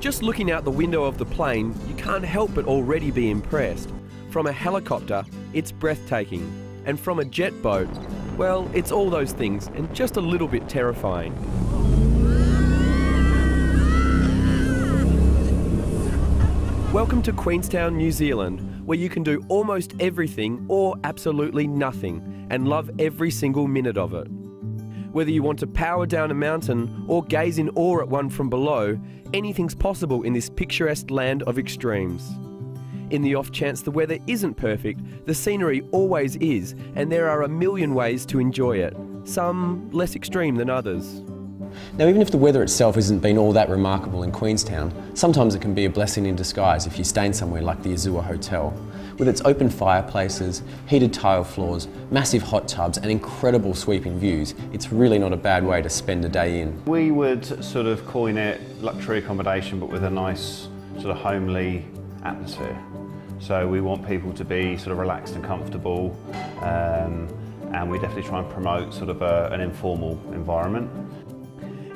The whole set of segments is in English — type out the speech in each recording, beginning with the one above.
Just looking out the window of the plane, you can't help but already be impressed. From a helicopter, it's breathtaking. And from a jet boat, well, it's all those things and just a little bit terrifying. Welcome to Queenstown, New Zealand, where you can do almost everything or absolutely nothing and love every single minute of it. Whether you want to power down a mountain or gaze in awe at one from below, anything's possible in this picturesque land of extremes. In the off chance the weather isn't perfect, the scenery always is, and there are a million ways to enjoy it, some less extreme than others. Now, even if the weather itself hasn't been all that remarkable in Queenstown, sometimes it can be a blessing in disguise if you're staying somewhere like the Azua Hotel. With its open fireplaces, heated tile floors, massive hot tubs and incredible sweeping views, it's really not a bad way to spend a day in. We would sort of coin it luxury accommodation, but with a nice sort of homely atmosphere. So we want people to be sort of relaxed and comfortable, and we definitely try and promote sort of an informal environment.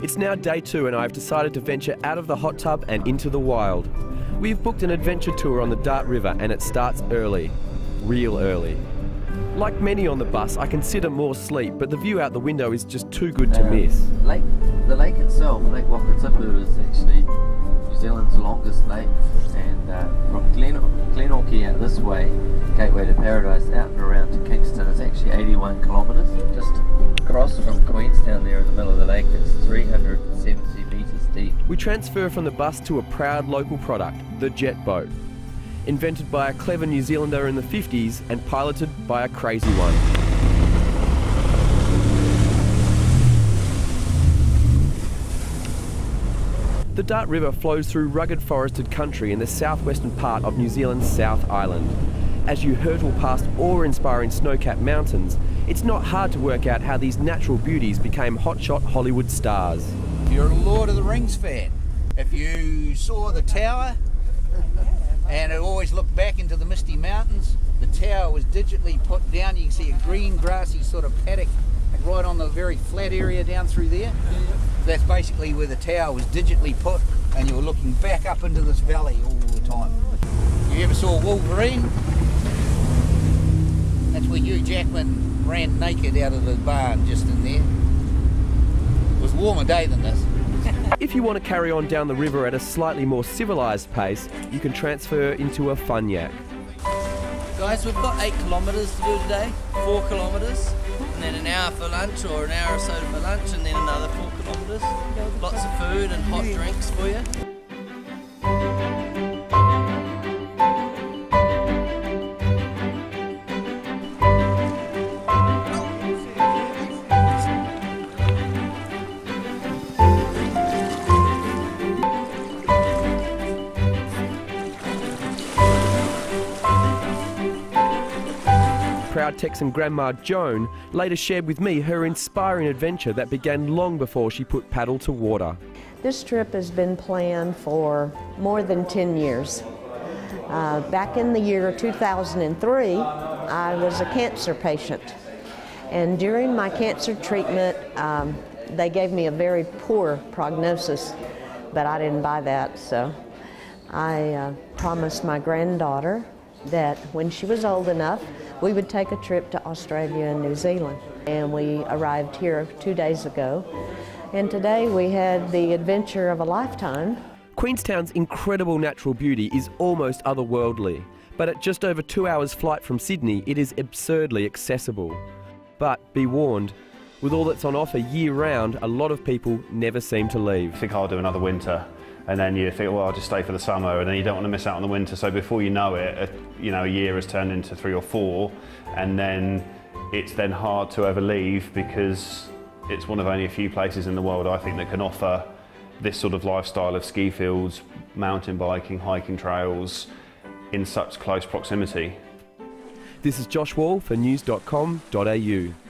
It's now day 2 and I've decided to venture out of the hot tub and into the wild. We've booked an adventure tour on the Dart River and it starts early, real early. Like many on the bus, I consider more sleep, but the view out the window is just too good to miss. The lake itself, Lake Wakatipu, is actually New Zealand's longest lake, and from Glenorchy out this way, Gateway to Paradise, out and around to Kingston, it's actually 81 kilometres. Just across from Queenstown there in the middle of the lake, it's 370 metres deep. We transfer from the bus to a proud local product, the jet boat. Invented by a clever New Zealander in the 50s and piloted by a crazy one. The Dart River flows through rugged forested country in the southwestern part of New Zealand's South Island. As you hurtle past awe-inspiring snow-capped mountains, it's not hard to work out how these natural beauties became hotshot Hollywood stars. You're a Lord of the Rings fan. If you saw the tower and it always looked back into the misty mountains, the tower was digitally put down. You can see a green grassy sort of paddock right on the very flat area down through there. That's basically where the tower was digitally put, and you were looking back up into this valley all the time. You ever saw Wolverine? That's where Hugh Jackman ran naked out of the barn just in there. It was a warmer day than this. If you want to carry on down the river at a slightly more civilised pace, you can transfer into a fun yak. Guys, we've got 8 kilometres to do today, 4 kilometres, and then an hour for lunch or an hour or so for lunch, and then another 4 kilometres. Lots of food and hot drinks for you. Proud Texan Grandma Joan later shared with me her inspiring adventure that began long before she put paddle to water. This trip has been planned for more than 10 years. Back in the year 2003, I was a cancer patient. And during my cancer treatment, they gave me a very poor prognosis, but I didn't buy that. So I promised my granddaughter that when she was old enough, we would take a trip to Australia and New Zealand. And we arrived here 2 days ago. And today we had the adventure of a lifetime. Queenstown's incredible natural beauty is almost otherworldly, but at just over 2 hours flight from Sydney, it is absurdly accessible. But be warned, with all that's on offer year-round, a lot of people never seem to leave. You think I'll do another winter, and then you think, well, I'll just stay for the summer, and then you don't want to miss out on the winter. So before you know it, a year has turned into 3 or 4, and then it's then hard to ever leave because it's one of only a few places in the world, I think, that can offer this sort of lifestyle of ski fields, mountain biking, hiking trails in such close proximity. This is Josh Wall for news.com.au.